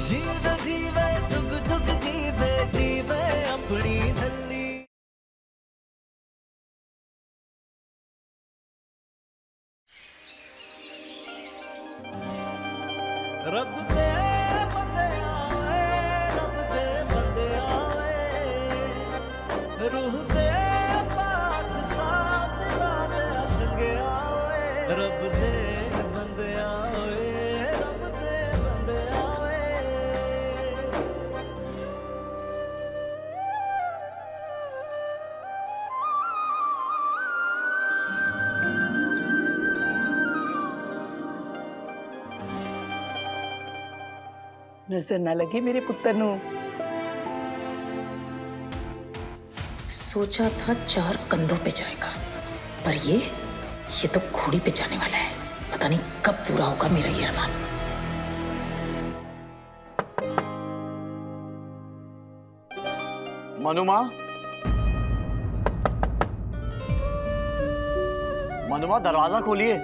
जीवे जीवे जुग जुग जीवे जीवे अपनी झल्ली। रब दे बंदे आए, रब दे बंदे आए, रूह दे पाक साथ दिला दे चंगे आए। रब दे बंदे आए, रब दे बंदे आए। नजर ना लगे मेरे पुत्र नू। सोचा था 4 कंधों पे जाएगा, पर ये तो घोड़ी पे जाने वाला है। पता नहीं कब पूरा होगा मेरा ये अरमान। मनुमा, मनुमा दरवाजा खोलिए।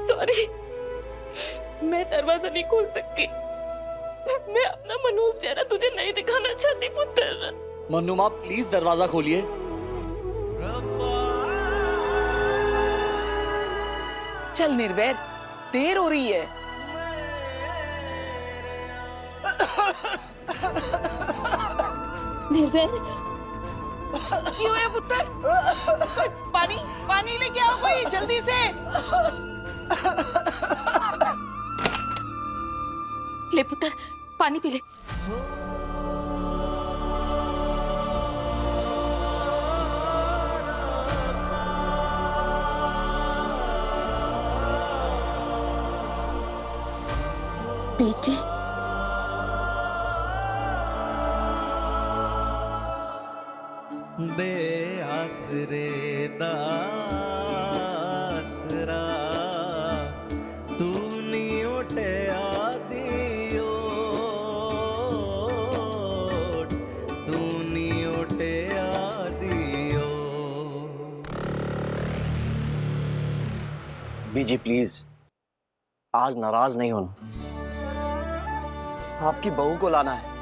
सॉरी, मैं दरवाजा नहीं खोल सकती। मैं अपना मनोज चेहरा तुझे नहीं दिखाना चाहती पुत्र। मनुमा प्लीज दरवाजा खोलिए। चल निर्वैर, देर हो रही है। निर्वैर, क्यों है पुत्र? पानी पानी लेके आओ कोई जल्दी से। ले पुत्र, पानी पी ले। बेटी, बेआसरे दासरा तू नी उठे आदियो, तू नी उठे आदियो। बीजी प्लीज आज नाराज नहीं होना, आपकी बहू को लाना है।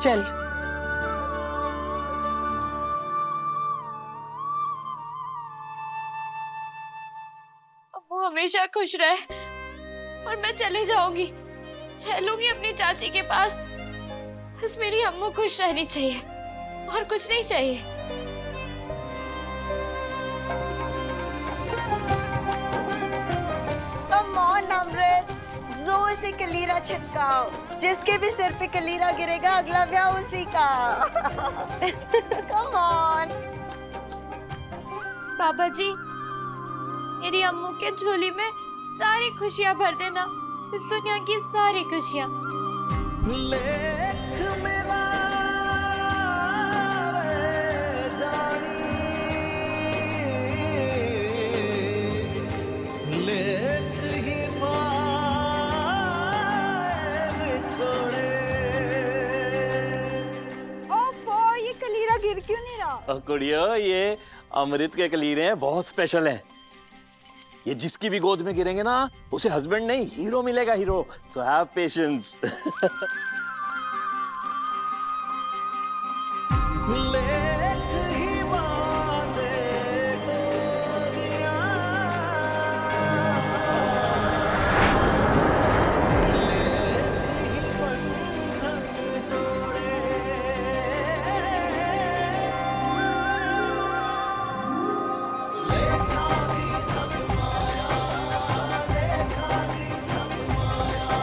चल वो हमेशा खुश रहे और मैं चले जाऊंगी, रह लूंगी अपनी चाची के पास। बस मेरी अम्मू खुश रहनी चाहिए और कुछ नहीं चाहिए। कम ऑन अमृत, जोर से कलीरा छिटकाओ। जिसके भी सिर पे कलीरा गिरेगा अगला ब्याह उसी का। Come on. बाबा जी, मेरी अम्मू के झोली में सारी खुशियां भर देना, इस दुनिया की सारी खुशियां। लेख मेरा वे जानी, लेख ही पाए छोड़े। ओफो, ये कलीरा गिर क्यों नहीं रहा? कुड़ियो, ये अमृत के कलीरे हैं, बहुत स्पेशल हैं। ये जिसकी भी गोद में गिरेंगे ना, उसे हस्बैंड नहीं हीरो मिलेगा, हीरो। So have patience. लेख ही बांधे डोरियां, लेख ही बंधन जोड़े। लेखा दी सब माया, लेखा दी सब माया,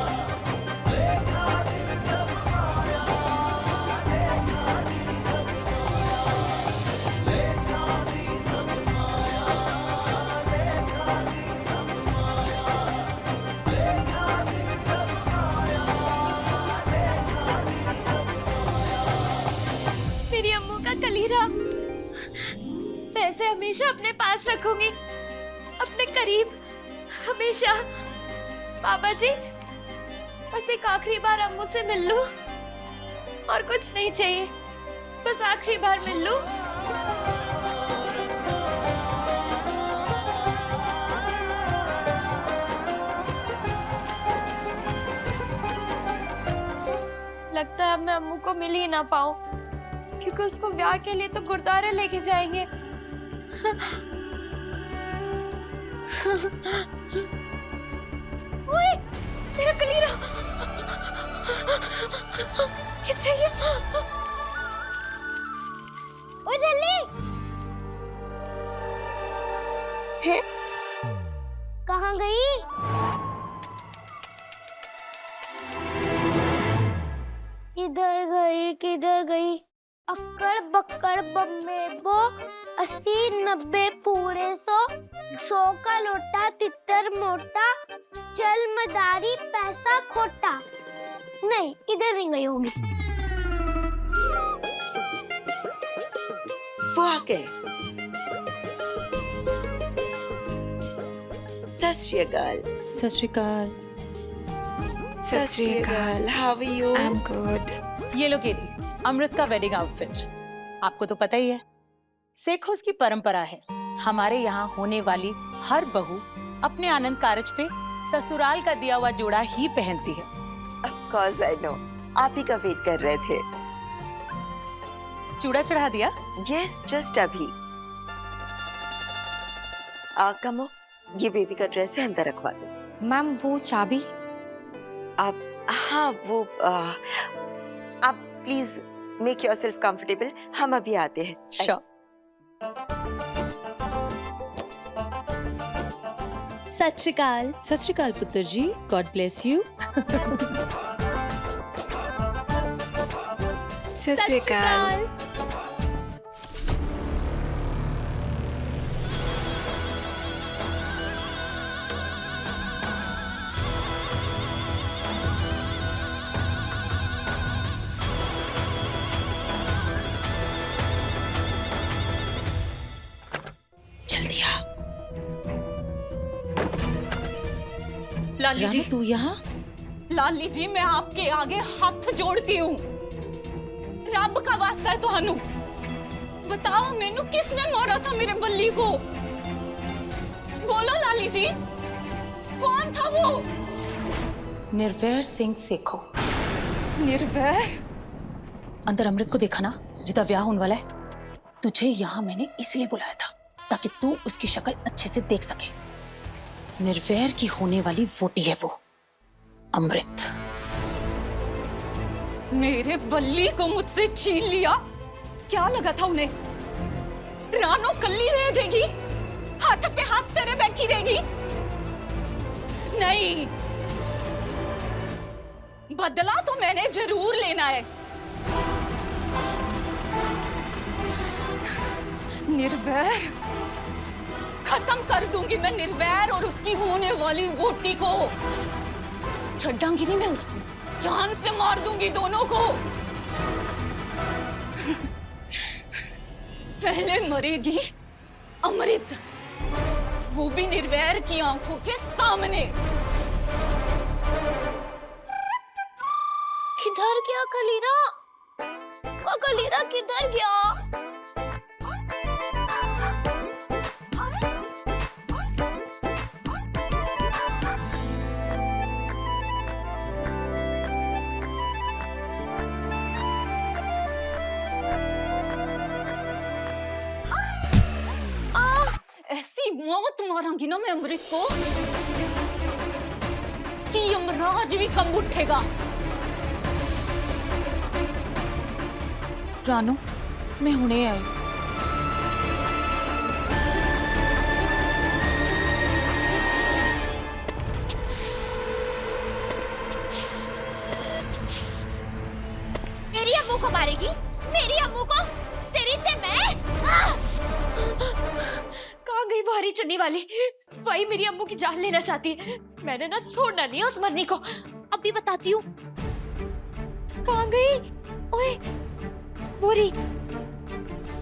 लेखा दी मैं इसे हमेशा अपने पास रखूंगी, अपने करीब, हमेशा। पापा जी, बस एक आखिरी बार अम्मू से मिल लूं, और कुछ नहीं चाहिए, बस आखिरी बार मिल लूं। लगता है अब मैं अम्मू को मिल ही ना पाऊं, क्योंकि उसको ब्याह के लिए तो गुरुद्वारे लेके जाएंगे। ओए, मेरा कलीरा किथे है? ओए जल्दी, कहाँ गई? किधर गई? अक्कड़ बक्कड़ बम्बे बो, 80 90 पूरे 100 का लोटा तितर मोटा, चल मदारी पैसा खोटा। नहीं, इधर नहीं गई होगी। वो आ गए। सत श्री अकाल। सत श्री अकाल। Sat Sri Akal. How are you? I am good. ये लो केरी, अमृत का वेडिंग आउटफिट। आपको तो पता ही है, सिखों की परंपरा है, हमारे यहाँ होने वाली हर बहू अपने आनंद कारज पे ससुराल का दिया हुआ जोड़ा ही पहनती है। Of course I know. आप ही का वेट कर रहे थे। चूड़ा चढ़ा दिया? Yes, just अभी। कमो, ये बेबी का ड्रेस है, अंदर रखवा दो। मैम, वो चाबी? हाँ, वो आप प्लीज मेक योरसेल्फ कंफर्टेबल, हम अभी आते हैं। Sure. सत श्री अकाल। सत श्री अकाल पुत्र जी, गॉड ब्लेस यू। सत श्री अकाल। जल्दी आ। लाली जी, रानू, तू यहाँ? लाली जी, मैं आपके आगे हाथ जोड़ती हूँ। रब का वास्ता है तुहानू, बताओ मैनू किसने मारा था मेरे बल्ली को? बोलो लाली जी, कौन था वो? निर्वैर सिंह सेखो। निर्वैर? अंदर अमृत को देखा ना, जिदा ब्याह होने वाला है। तुझे यहाँ मैंने इसलिए बुलाया था ताकि तू उसकी शक्ल अच्छे से देख सके। निर्वैर की होने वाली वोटी है वो, अमृत। मेरे बल्ली को मुझसे छीन लिया। क्या लगा था उन्हें? रानो कल्ली रह जाएगी, हाथ पे हाथ तेरे बैठी रहेगी? नहीं, बदला तो मैंने जरूर लेना है। निर्वैर खत्म कर दूंगी मैं, निर्वैर और उसकी होने वाली वोटी को। छड्डांगी नहीं मैं उसको, जान से मार दूंगी दोनों को। पहले मरेगी अमृत, वो भी निर्वैर की आंखों के सामने। किधर गया कलीरा? कलीरा किधर गया? ऐसी मौत मारूंगी ना मैं अमृत को कि यमराज भी कम उठेगा। रानू, मैं हुणे आई। मेरी अम्मू को मारेगी? मेरी अम्मू को? तेरी ते मैं? कहाँ गई वो हरी चुन्नी वाली? वही मेरी अम्मू की जान लेना चाहती है। मैंने ना छोड़ना नहीं है उस मरनी को। अभी बताती हूँ। कहाँ गई? ओए, बोरी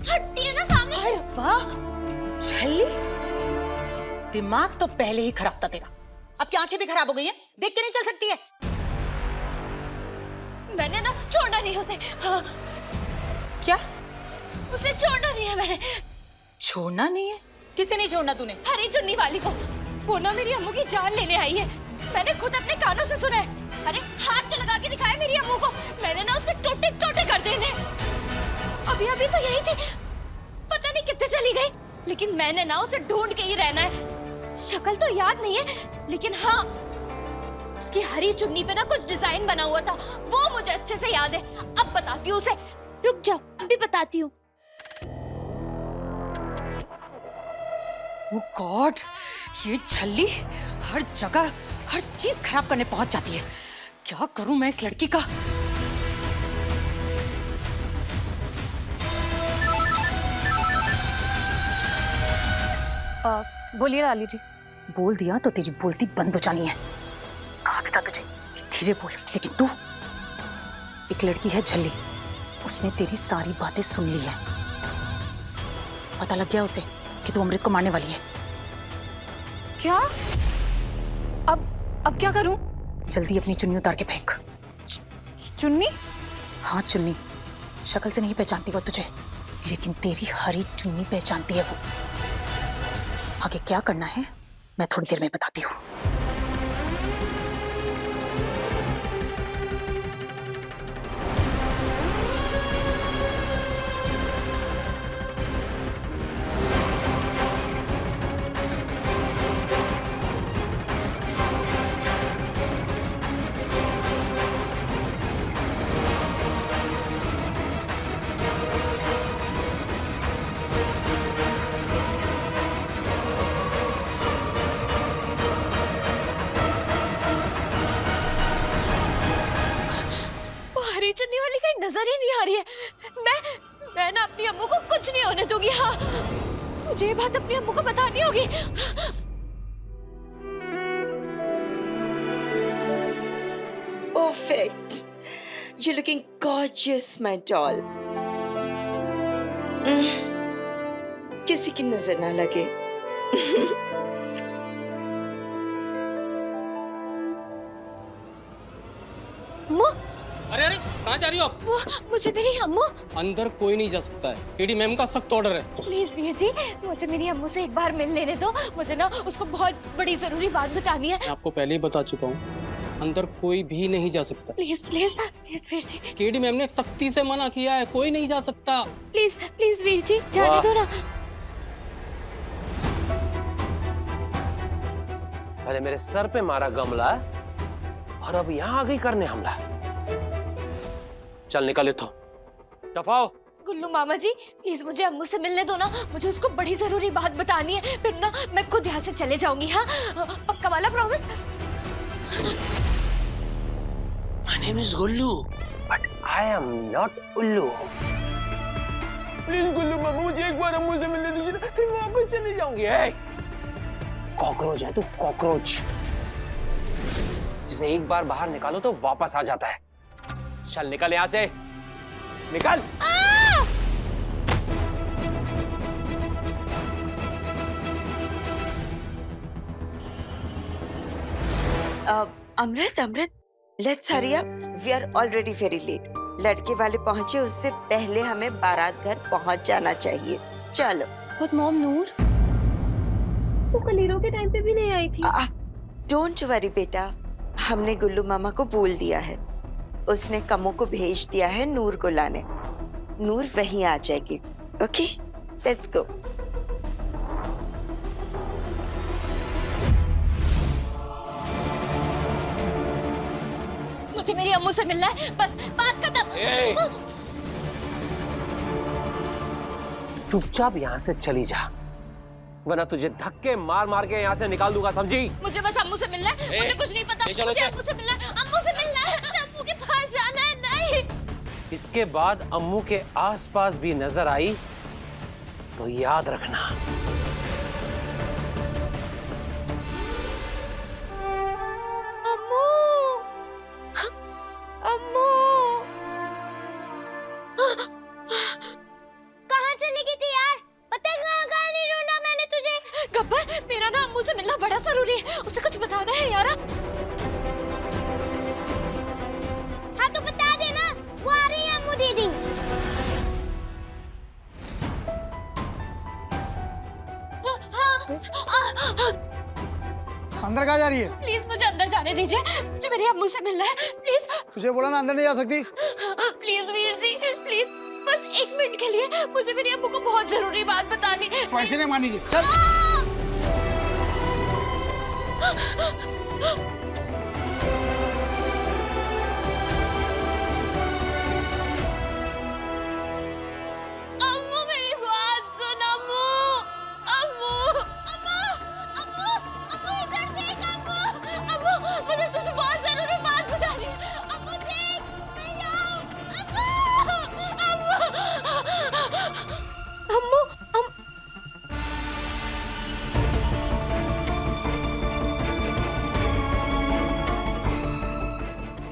हटती है ना सामने। हाय रब्बा, दिमाग तो पहले ही खराब था तेरा, अब क्या आंखें भी खराब हो गई है, देख के नहीं चल सकती है? मैंने ना छोड़ना नहीं उसे। हाँ, क्या उसे छोड़ना नहीं है मैंने। छोड़ना नहीं है? किसे नहीं छोड़ना तूने? हरी चुन्नी वाली को। वो ना मेरी अम्मू की जान लेने आई है, मैंने खुद अपने कानों से सुना है। अरे हाथ तो लगा के दिखाया मेरी अम्मू को, मैंने ना उसके टोटे टोटे कर देने। अभी अभी तो यही थी, पता नहीं कितने चली गई, लेकिन मैंने ना उसे ढूंढ के ही रहना है। शक्ल तो याद नहीं है, लेकिन हाँ उसकी हरी चुन्नी पे ना कुछ डिजाइन बना हुआ था, वो मुझे अच्छे से याद है। अब बताती हूँ उसे, रुक जाओ अभी बताती हूँ। ओह गॉड, ये झल्ली हर जगह हर चीज खराब करने पहुंच जाती है। क्या करूं मैं इस लड़की का? बोलिए लाली जी। बोल दिया तो तेरी बोलती बंद हो जानी है। कहा भी था तुझे कि धीरे बोल, लेकिन तू, एक लड़की है झल्ली, उसने तेरी सारी बातें सुन ली है। पता लग गया उसे कि तू अमृत को मारने वाली है। क्या? अब क्या करूं? जल्दी अपनी चुन्नी उतार के फेंक। चुन्नी? हाँ चुन्नी, शक्ल से नहीं पहचानती वो तुझे, लेकिन तेरी हरी चुन्नी पहचानती है वो। आगे क्या करना है मैं थोड़ी देर में बताती हूँ। हरी चुन्नी वाली कहीं नजर ही नहीं आ रही है। मैं ना अपनी अम्मू को कुछ नहीं होने दूंगी। हाँ, मुझे ये बात अपनी अम्मू को बतानी होगी। Perfect. You're looking gorgeous, my doll. किसी की नजर ना लगे। अम्मू, अरे अरे कहाँ जा रही हो आप? वो मुझे मेरी अम्मू। अंदर कोई नहीं जा सकता है, केडी मैम का सख्त ऑर्डर है। प्लीज वीर जी, मुझे मेरी अम्मू से एक बार मिल लेने दो। मुझे ना उसको बहुत बड़ी जरूरी बात बतानी है। मैं आपको पहले ही बता चुका हूँ, अंदर कोई भी नहीं जा सकता। Please please please Veer ji, KD ma'am ने सख्ती से मना किया है, कोई नहीं जा सकता। प्लीज प्लीज वीर जी, जाने दो ना। पहले मेरे सर पे मारा गमला और अब यहाँ आ गई करने हमला। चल निकल इत्थों, दफाओ। गुल्लू मामा जी, प्लीज मुझे अम्मू से मिलने दो ना, मुझे उसको बड़ी जरूरी बात बतानी है। फिर ना मैं खुद यहाँ से चले जाऊंगी। हाँ, पक्का वाला promise. My name is Gullu, but I am not Ullu. Please Gullu मामा, मुझे एक बार अम्मू से मिलने दीजिए ना, फिर वापस चली जाऊंगी। कॉकरोच है तू, कॉकरोच, जिसे एक बार बाहर निकालो तो वापस आ जाता है। चल निकल यहाँ से, निकल। अमृत, let's hurry up. We are already very late. लड़के वाले पहुंचे उससे पहले हमें बारात घर पहुंच जाना चाहिए। चलो। बट मॉम, नूर वो कलीरों के टाइम पे भी नहीं आई थी। डोंट वरी बेटा, हमने गुल्लू मामा को बोल दिया है, उसने कमों को भेज दिया है नूर को लाने। नूर वहीं आ जाएगी। Okay, let's go. मुझे मेरी अम्मू से मिलना है, बस बात खत्म। चुपचाप यहाँ से चली जा, वरना तुझे धक्के मार मार के यहाँ से निकाल दूंगा, समझी? मुझे बस अम्मू से मिलना है, मुझे कुछ नहीं पता। मुझे अम्मू से मिलना है, अम्मू से मिलना है, अम्मू के पास जाना है। नहीं, इसके बाद अम्मू के आसपास भी नजर आई तो याद रखना। अम्मू, अम्मू कहाँ चली गई थी यार? पता है कहाँ कहाँ नहीं ढूंढा मैंने तुझे। गब्बर, मेरा ना अम्मू अम्मू से मिलना बड़ा जरूरी है, उसे कुछ बताना है यारा। हाँ तो बता देना, वो आ रही है अम्मू दीदी। अंदर कहाँ जा रही है? प्लीज मुझे अंदर जाने दीजिए, मुझे मेरी अम्मू से मिलना है प्लीज। तुझे बोला ना अंदर नहीं जा सकती। प्लीज वीर जी प्लीज, बस 1 मिनट के लिए मुझे मेरी अम्मू को बहुत जरूरी बात बतानी है। पैसे नहीं मानेगी, चल। अम्मू मेरी बात सुन, अम्मू अम्मू अम्मू अम्मू अम्मू इधर देख, अम्मू अम्मू मुझे तुझे बहुत जरूरी बात बतानी है। अम्मू देख, मैं यहाँ हूँ। अम्मू अम्मू अम्मू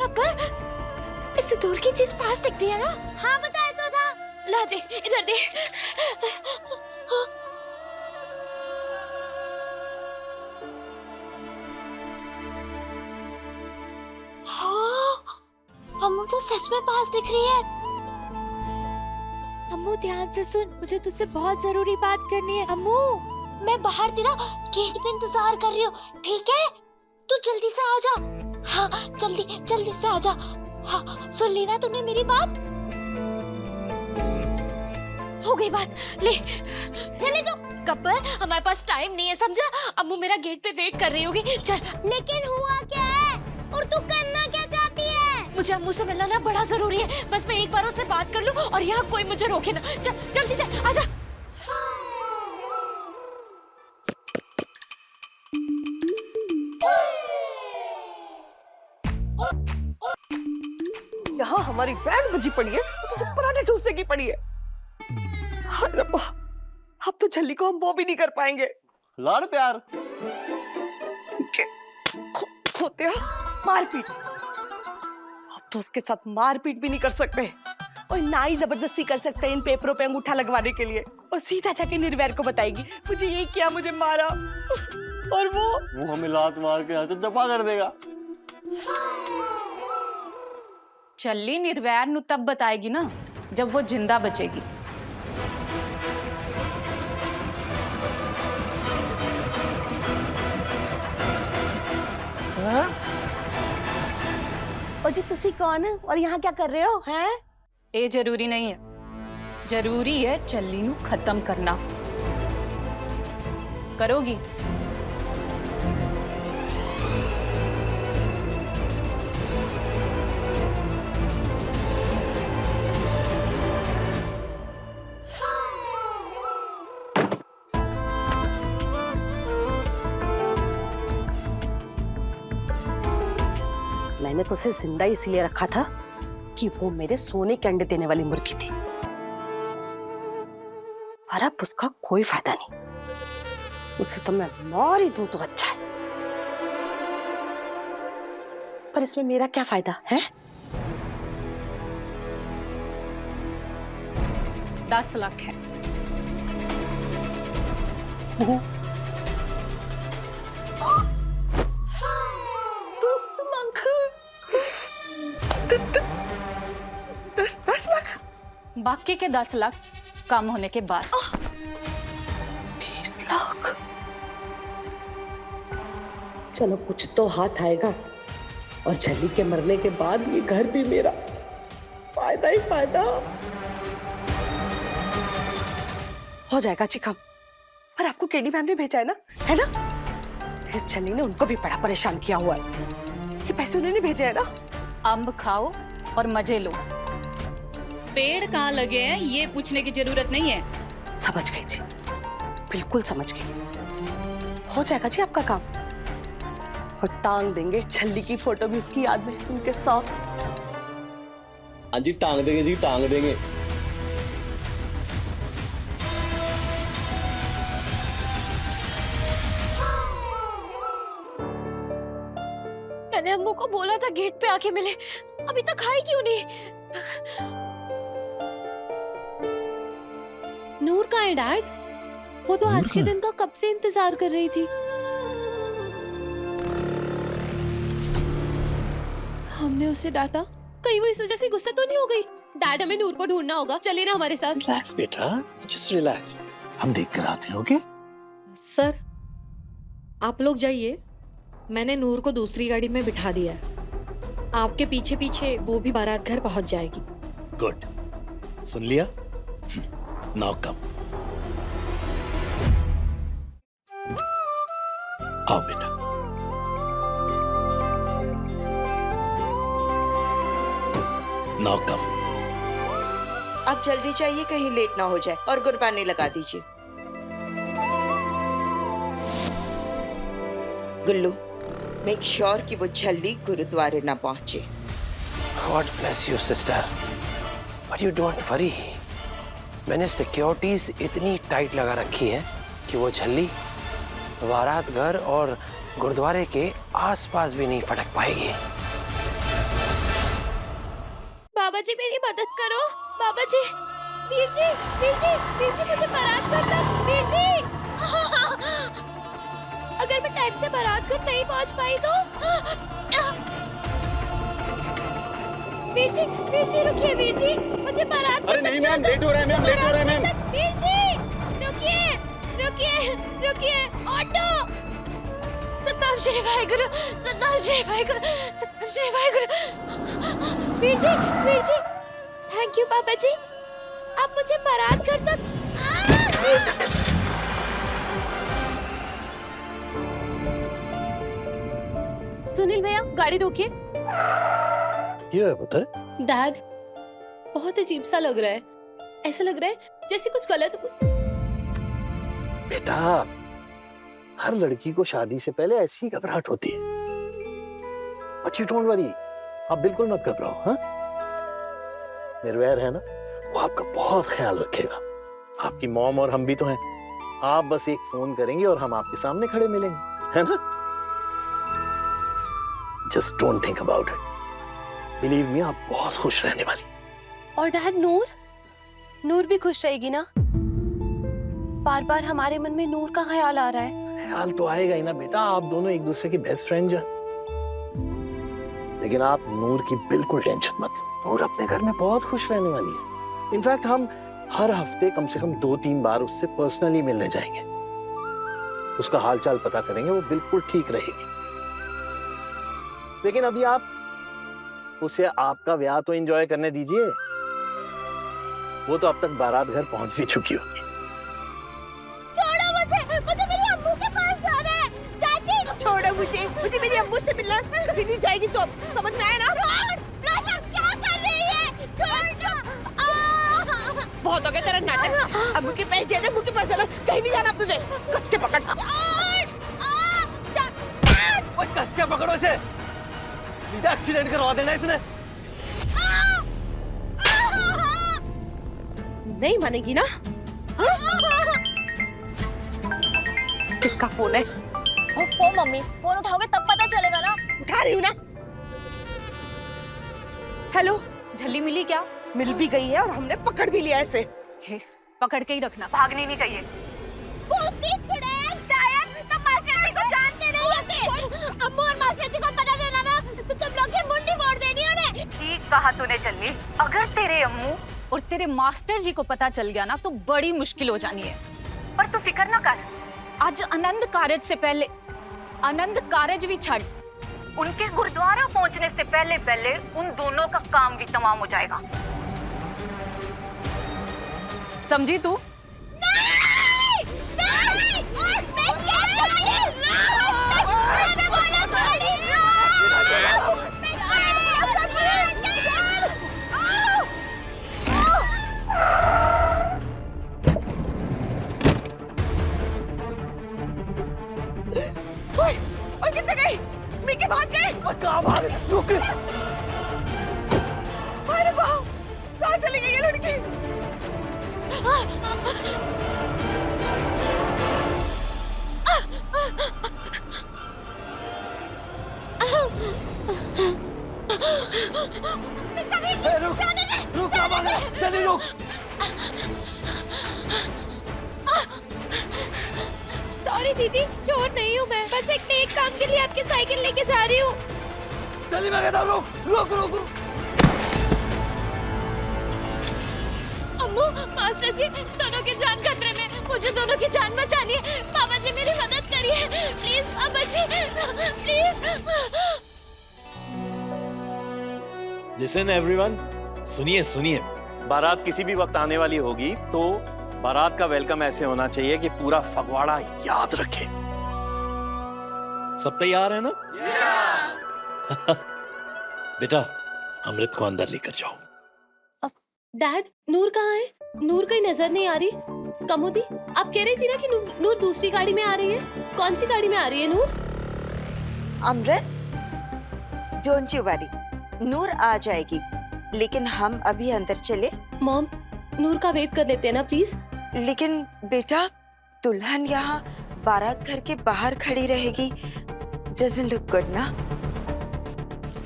अब्बा, इससे दूर की चीज पास दिखती है ना? हाँ बताया तो था। ला दे, इधर दे। हाँ, अम्मू तो सच में पास दिख रही है। अम्मू ध्यान से सुन, मुझे तुझसे बहुत जरूरी बात करनी है। अम्मू, मैं बाहर तेरा गेट पे इंतजार कर रही हूँ, ठीक है? तू जल्दी से आ जा। हाँ, जल्दी जल्दी से आ जा। हाँ, सुन ली ना तूने मेरी बात? हो गई बात, ले चले तो। गब्बर, हमारे पास टाइम नहीं है, समझा? अम्मू मेरा गेट पे वेट कर रही होगी, चल। लेकिन हुआ क्या है और तू करना क्या चाहती है? मुझे अम्मू से मिलना ना बड़ा जरूरी है, बस मैं एक बार उससे बात कर लूं और यहाँ कोई मुझे रोके ना। चल जल्दी चल, आजा। यहाँ हमारी बैंड बजी पड़ी है और तुझे पराठे ठूसने की पड़ी है। हाय रब्बा, अब तो झल्ली को हम वो भी नहीं कर पाएंगे। लाड़ प्यार खोतिया, मारपीट। अब तो उसके साथ मारपीट भी नहीं कर सकते और ना ही जबरदस्ती कर सकते इन पेपरों पे अंगूठा लगवाने के लिए। और सीधा जाके निर्वैर को बताएगी मुझे यही किया, मुझे मारा। और वो हमें लात मार के तो दफा कर देगा। चल्ली निर्वैर नु तब बताएगी ना जब वो जिंदा बचेगी। ओ जी, तुसी कौन और यहाँ क्या कर रहे हो? हैं? ये जरूरी नहीं है, जरूरी है चल्ली नु खत्म करना। करोगी? मैंने तो उसे जिंदा इसलिए रखा था कि वो मेरे सोने के अंडे देने वाली मुर्गी थी, पर अब उसका कोई फायदा नहीं। उसे तो मैं मार ही दूं तो अच्छा है, पर इसमें मेरा क्या फायदा है? 10 लाख है। 10 लाख? बाकी के 10 लाख कम होने के बाद। 20 लाख? चलो कुछ तो हाथ आएगा, और झल्ली के मरने के बाद ये घर भी मेरा। फायदा ही फायदा हो जाएगा जी काम। पर आपको केडी मैम ने भेजा है ना? इस झल्ली ने उनको भी बड़ा परेशान किया हुआ है। ये पैसे उन्होंने भेजे है ना? अंब खाओ और मजे लो। पेड़ कहाँ लगे हैं ये पूछने की जरूरत नहीं है। समझ गई जी, बिल्कुल समझ गई। हो जाएगा जी आपका काम। और टांग देंगे झल्ली की फोटो भी उसकी याद में उनके साथ। हाँ जी, टांग देंगे जी, टांग देंगे। मैंने अम्मू को बोला था गेट पे आके मिले, अभी तक आई क्यों नहीं? नूर कहाँ है डैड? वो तो आज के दिन का कब से इंतजार कर रही थी। हमने उसे डांटा, कहीं वो इस वजह से गुस्सा तो नहीं हो गई? डैड, हमें नूर को ढूंढना होगा, चलिए ना हमारे साथ। रिलैक्स बेटा, जस्ट रिलैक्स, हम देख कर आते हैं। ओके सर, आप लोग जाइए, मैंने नूर को दूसरी गाड़ी में बिठा दिया है। आपके पीछे पीछे वो भी बारात घर पहुंच जाएगी। गुड, सुन लिया? नाउ कम, आओ बेटा। Now come. आप जल्दी चाहिए, कहीं लेट ना हो जाए, और गुरबानी लगा दीजिए। गुल्लू, मेक श्योर कि वो झल्ली गुरुद्वारे ना पहुंचे। God bless you, sister. But you don't worry. मैंने सिक्योरिटीज इतनी टाइट लगा रखी है कि वो झल्ली बारात घर और गुरुद्वारे के आसपास भी नहीं फटक पाएगी। बाबा जी मेरी मदद करो, बाबा जी। वीर जी, वीर जी, वीर जी, मुझे बारात घर तक, वीर जी। अगर मैं टाइम से बारात घर नहीं पहुंच पाई तो? वीर जी रुकिए, वीर जी, मुझे बारात घर। अरे नहीं मैम, लेट हो रहा है मैम, लेट हो रहा है मैम। वीर जी रुकिए, रुकिए, रुकिए, ऑटो। सतनाम श्री वाहेगुरु, सतनाम श्री वाहेगुरु, सतनाम श्री वाहेगुरु। वीर जी, थैंक यू बाबा जी, आप मुझे बारात घर तक। सुनील भैया, गाड़ी रोकिए। क्यों है पुत्र? डैड, बहुत अजीब सा लग रहा है, ऐसा लग रहा है जैसे कुछ गलत। बेटा, हर लड़की को शादी से पहले ऐसी घबराहट होती है। बट यू डोंट वरी, आप बिल्कुल मत घबराओ। हाँ, निर्वैर है ना, वो आपका बहुत ख्याल रखेगा। आपकी मॉम और हम भी तो हैं। आप बस एक फोन करेंगे और हम आपके सामने खड़े मिलेंगे, है ना? Just don't think about it. Believe me, आप बहुत खुश रहने वाली। और डैड, नूर भी खुश रहेगी ना? बार बार हमारे मन में नूर का ख्याल आ रहा है। ख्याल तो आएगा ही ना बेटा, आप दोनों एक दूसरे की बेस्ट फ्रेंड हैं। लेकिन आप नूर की बिल्कुल टेंशन मत लो, नूर अपने घर में बहुत खुश रहने वाली है। इनफैक्ट हम हर हफ्ते कम से कम 2-3 बार उससे पर्सनली मिलने जाएंगे, उसका हालचाल पता करेंगे, वो बिल्कुल ठीक रहेगी। लेकिन अभी आप उसे आपका ब्याह तो एंजॉय करने दीजिए, वो तो अब तक बारात घर पहुंच भी चुकी होगी। छोड़ो मुझे मेरी अम्मू के पास जाना है। चाची, छोड़ो मुझे मेरी अम्मू से मिलना कहीं नहीं जाएगी, तो अब समझ में आया ना? क्या कर रही है? छोड़ दो। बहुत हो गया तेरा नाटक। अम्मू के पास जाना, अम्मू के पास जाना, कहीं नहीं जाना अब तुझे। कस के पकड़। ओए कस के पकड़ो इसे, सीधा एक्सीडेंट करवा देना इसने। नहीं मानेगी ना? किसका फोन है? वो मम्मी, फोन उठाओगे तब पता चलेगा ना। उठा रही हूँ ना। हेलो, झल्ली मिली क्या? मिल भी गई है और हमने पकड़ भी लिया इसे। पकड़ के ही रखना, भागनी नहीं चाहिए। अम्मू और मासी जी को पता देना ना, तो तुम लोग की मुंडी मोड़ देनी उन्हें। ठीक कहा तूने चल्ली, अगर तेरे अम्मू और तेरे मास्टर जी को पता चल गया ना तो बड़ी मुश्किल हो जानी है। पर तू फिक्र ना कर, आज आनंद कारज से पहले, आनंद कारज भी छड़, उनके गुरुद्वारा पहुंचने से पहले पहले उन दोनों का काम भी तमाम हो जाएगा। समझी तू? कितने गई? मिकी भाग गई। कहाँ भाग? रुक। अरे वाह, कहाँ चली गई ये लड़की? रुक, रुक, कहाँ भाग रहा? चली रुक। सॉरी दीदी, चोर नहीं हूँ मैं, बस एक नेक काम के लिए आपकी साइकिल लेके जा रही हूँ। जल्दी मैं कहता हूँ रुक रुक रुक रुक। अम्मू, मास्टर जी, दोनों की जान खतरे में, मुझे दोनों की जान बचानी है। बाबा जी मेरी मदद करिए प्लीज, बाबा जी प्लीज। लिसन एवरीवन, सुनिए सुनिए। बारात किसी भी वक्त आने वाली होगी तो बारात का वेलकम ऐसे होना चाहिए कि पूरा फगवाड़ा याद रखे। सब तैयार है ना? बेटा, अमृत को अंदर लेकर जाओ। डैड, नूर कहाँ है? नूर कहीं नजर नहीं आ रही। कमोदी, आप कह रही थी ना कि नूर दूसरी गाड़ी में आ रही है। कौन सी गाड़ी में आ रही है नूर? अमृत, डोंट यू वरी, नूर आ जाएगी, लेकिन हम अभी अंदर चले। मॉम, नूर का वेट कर लेते हैं ना प्लीज। लेकिन बेटा, दुल्हन यहाँ बारात घर के बाहर खड़ी रहेगी, डजंट लुक गुड ना।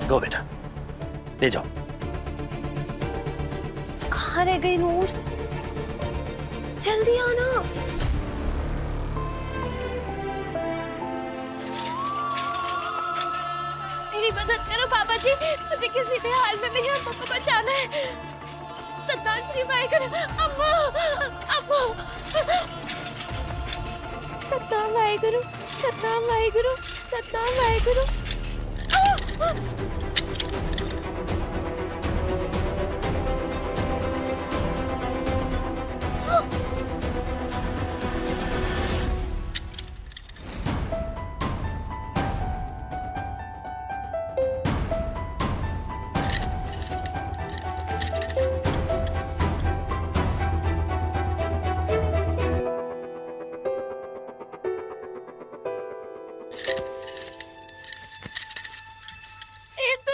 गो बेटा, ले जाओ। कहाँ रह गई नूर? जल्दी आना। मेरी मदद करो बाबा जी, मुझे किसी भी हाल में मेरी अम्मू को बचाना है। सत्तान श्री भाई करो। अम्मू, अम्मू। सत्तान भाई गुरु, सत्तान भाई गुरु, सत्तान भाई गुरु।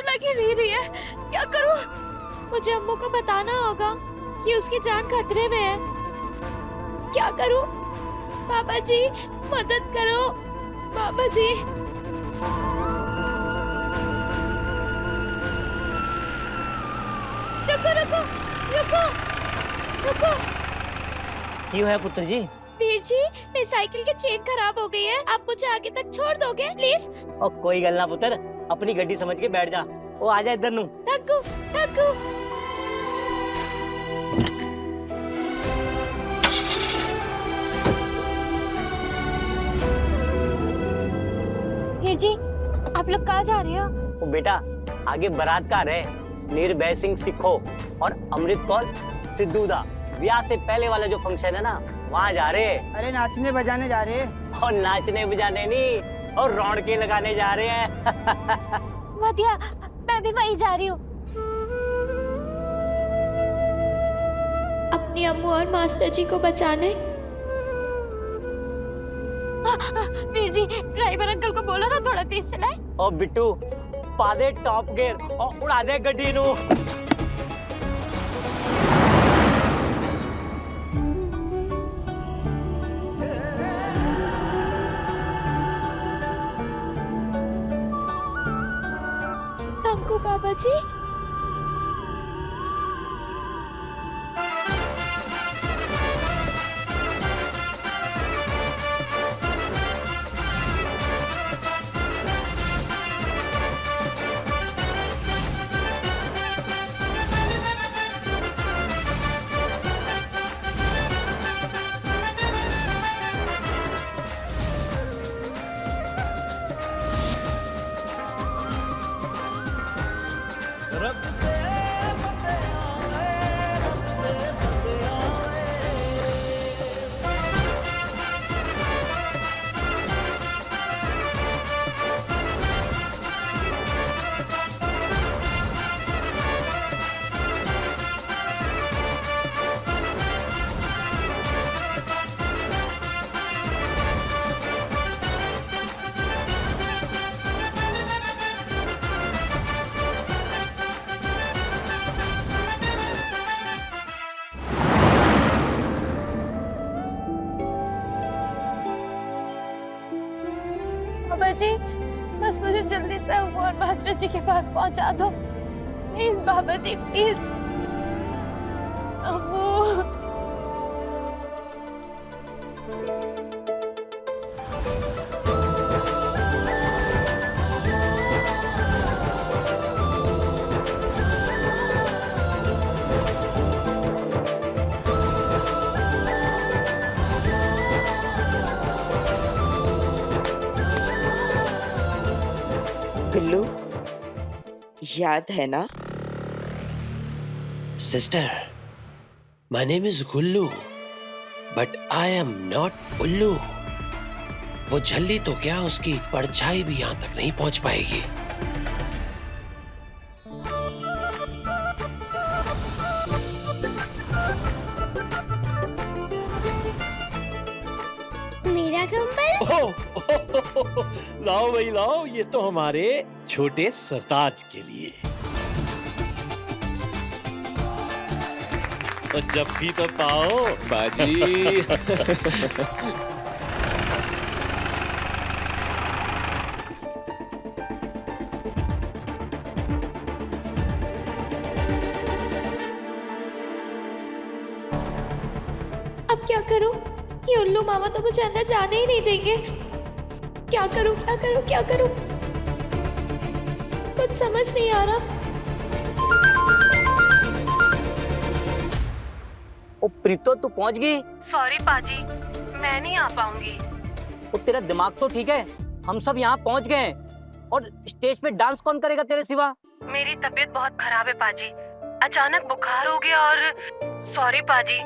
लगी नहीं रही है, क्या करूं? मुझे अम्मू को बताना होगा कि उसकी जान खतरे में है। क्या करूं? बाबा जी मदद करो, बाबा जी। रुको रुको रुको रुको। क्यों है पुत्र जी? वीर जी, मेरी साइकिल की चेन खराब हो गई है, आप मुझे आगे तक छोड़ दोगे प्लीज? और कोई गल ना पुत्र, अपनी गड्डी समझ के बैठ जा। वो आ जा इधर नू। थक्कू थक्कू। वीर जी, आप लोग कहाँ जा रहे हो? वो बेटा, आगे बारात का है निर्भय सिंह सिखो और अमृत कौर सिद्धू दा ब्याह से पहले वाला जो फंक्शन है ना, वहाँ जा रहे हैं। अरे नाचने बजाने जा रहे हैं। और नाचने बजाने नहीं, और रौनके लगाने जा रहे हैं। वधिया, मैं भी वहीं जा रही हूँ। अपनी अम्मू और मास्टर जी को बचाने। वीर जी, ड्राइवर अंकल को बोलो ना थोड़ा तेज चलाए। और बिट्टू, पा दे टॉप गियर और उड़ा दे गड्डी नू। थैंक यू बाबा जी। बाबा जी, बस मुझे जल्दी से अम्मू और मास्टर जी के पास पहुंचा दो प्लीज। बाबा जी प्लीज। अम्मू। याद है ना? Sister, my name is Gullu, but I am not उल्लू। वो झल्ली तो क्या, उसकी परछाई भी यहाँ तक नहीं पहुंच पाएगी। मेरा कंबल। लाओ भाई लाओ, ये तो हमारे छोटे सरताज के लिए। तो जब भी तो पाओ बाजी। अब क्या करूं? ये उल्लू मामा तो मुझे अंदर जाने ही नहीं देंगे। क्या करूं, क्या करूं, क्या करूं? कुछ समझ नहीं आ रहा। ओ प्रीतो, तू पहुंच गई? सॉरी पाजी, मैं नहीं आ पाऊंगी। ओ तेरा दिमाग तो ठीक है? हम सब यहाँ पहुंच गए हैं और स्टेज पे डांस कौन करेगा तेरे सिवा? मेरी तबीयत बहुत खराब है पाजी, अचानक बुखार हो गया और सॉरी पाजी,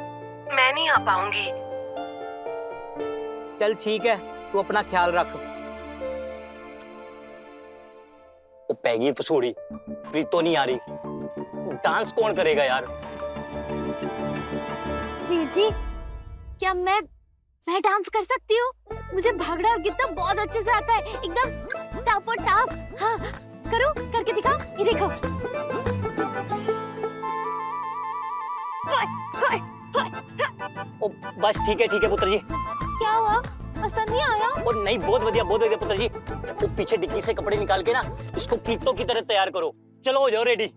मैं नहीं आ पाऊंगी। चल ठीक है, तू अपना ख्याल रख। तो पैगी पसूड़ी, प्रीतो नहीं आ रही, डांस कौन करेगा यार? वीर जी, क्या मैं डांस कर सकती हूँ? मुझे भागड़ा और गिद्दा बहुत अच्छे से आता है, एकदम टापो टाप। हाँ, करो, करके दिखाओ, ये देखो। ओ बस ठीक है पुत्र जी। क्या हुआ? पसंद नहीं आया? और नहीं, बहुत बढ़िया पुत्र जी। वो पीछे डिक्की से कपड़े निकाल के ना इसको प्रीतो की तरह तैयार करो। चलो हो जाओ रेडी।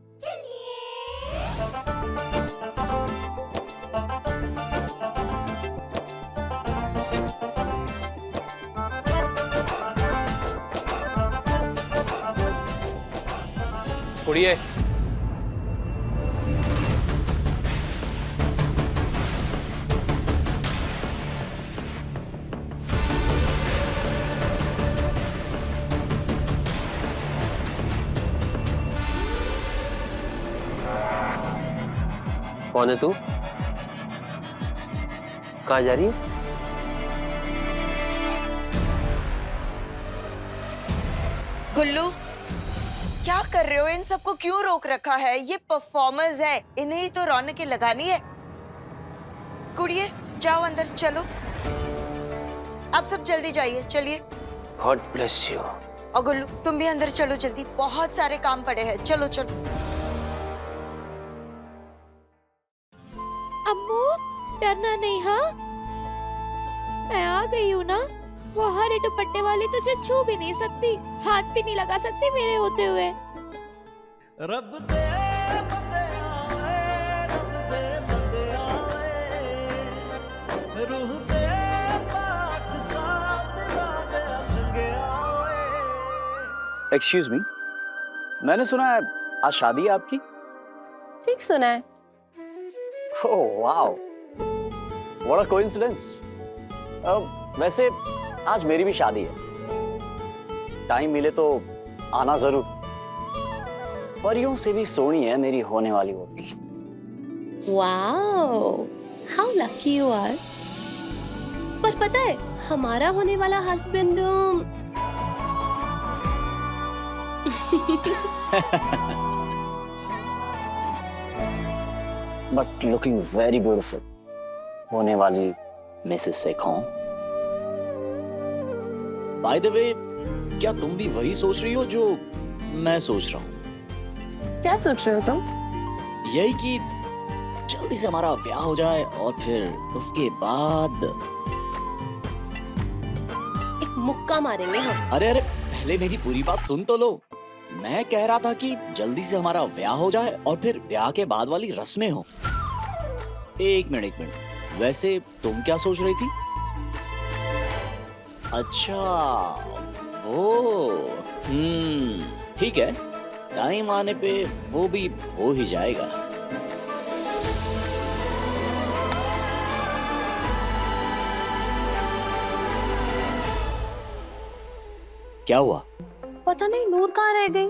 उड़िए। कौन है तू? कहाँ जा रही है? गुल्लू, क्या कर रहे हो? इन सबको क्यों रोक रखा है? ये परफॉर्मर्स है, इन्हें ही तो रौनकें लगानी है। कुड़िए, जाओ अंदर, चलो। आप सब जल्दी जाइए, चलिए। God bless you. और गुल्लू, तुम भी अंदर चलो जल्दी, बहुत सारे काम पड़े हैं। चलो चलो। अम्मू, डरना नहीं। हाँ, मैं आ गई हूँ ना। वो हरे दुपट्टे वाली तुझे छू भी नहीं सकती, हाथ भी नहीं लगा सकती मेरे होते हुए। रब दे बंदे आए, रब दे बंदे आए, रूह दे पाक साथ दिला दे चंगे आए। एक्सक्यूज मी, मैंने सुना है आज शादी है आपकी? ठीक सुना है। Oh wow, what a coincidence. वैसे आज मेरी भी शादी है, टाइम मिले तो आना जरूर। परियों से भी सोनी है मेरी होने वाली वोटी। Wow, how lucky you are. पर पता है, हमारा होने वाला husband but looking very beautiful, होने वाली मिसेस शेखों। बाय द वे, क्या तुम भी वही सोच रही हो जो मैं सोच रहा हूँ? क्या सोच रहे हो तुम? यही कि जल्दी से हमारा ब्याह हो जाए और फिर उसके बाद एक मुक्का मारेंगे हम। अरे अरे, पहले मेरी पूरी बात सुन तो लो। मैं कह रहा था कि जल्दी से हमारा ब्याह हो जाए और फिर ब्याह के बाद वाली रस्में हो। एक मिनट, वैसे तुम क्या सोच रही थी? अच्छा, वो ठीक है, टाइम आने पे वो भी हो ही जाएगा। क्या हुआ? पता नहीं नूर कहाँ रह गई।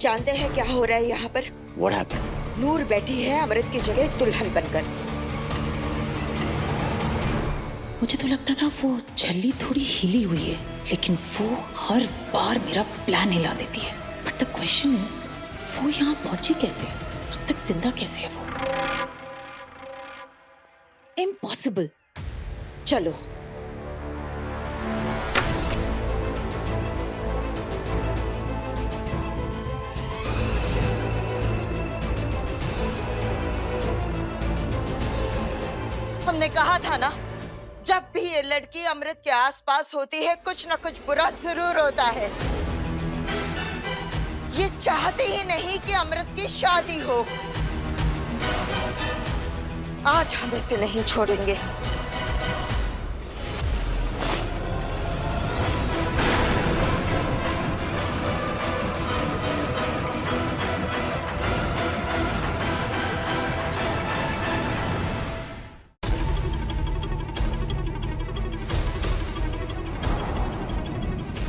जानते हैं क्या हो रहा है यहाँ पर? What happened? नूर बैठी है अमृत की जगह दुल्हन बनकर। मुझे तो लगता था वो झल्ली थोड़ी हिली हुई है, लेकिन वो हर बार मेरा प्लान हिला देती है। बट द क्वेश्चन इज, वो यहाँ पहुंची कैसे? अब तक जिंदा कैसे है वो? इम्पॉसिबल। चलो हमने कहा था ना, जब भी ये लड़की अमृत के आसपास होती है कुछ ना कुछ बुरा जरूर होता है। ये चाहते ही नहीं कि अमृत की शादी हो। आज हम इसे नहीं छोड़ेंगे।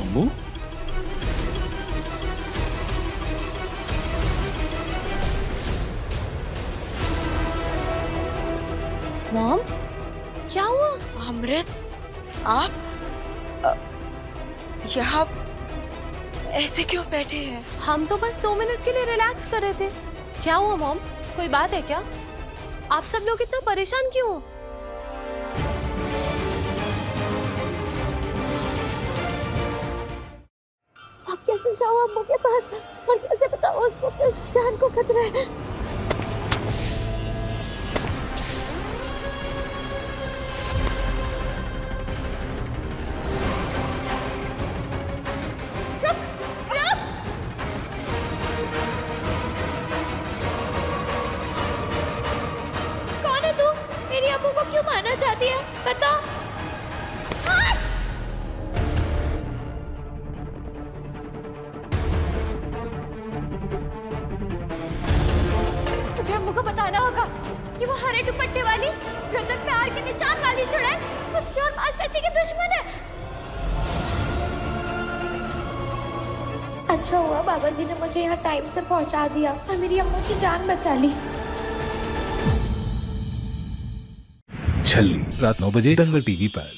अम्मू? मॉम, क्या हुआ? अमृत, आप यहाँ ऐसे क्यों बैठे हैं? हम तो बस 2 मिनट के लिए रिलैक्स कर रहे थे। क्या हुआ मॉम? कोई बात है क्या? आप सब लोग इतना परेशान क्यों हो? आप कैसे जाओ अम्मू के पास और कैसे बताओ उसको कि उसकी जान को खतरा है? कौन है तू? मेरी अम्मू को क्यों मारना चाहती है? बता। मुझे अम्मू को बताना होगा कि वो हरे दुपट्टे वाली गर्दन पे हार के निशान वाली चुड़ैल उसकी और मास्टर जी के दुश्मन है। अच्छा हुआ बाबा जी ने मुझे यहाँ टाइम से पहुँचा दिया और मेरी अम्मू की जान बचा ली। छल्ली रात 9 बजे दंगल टीवी पर।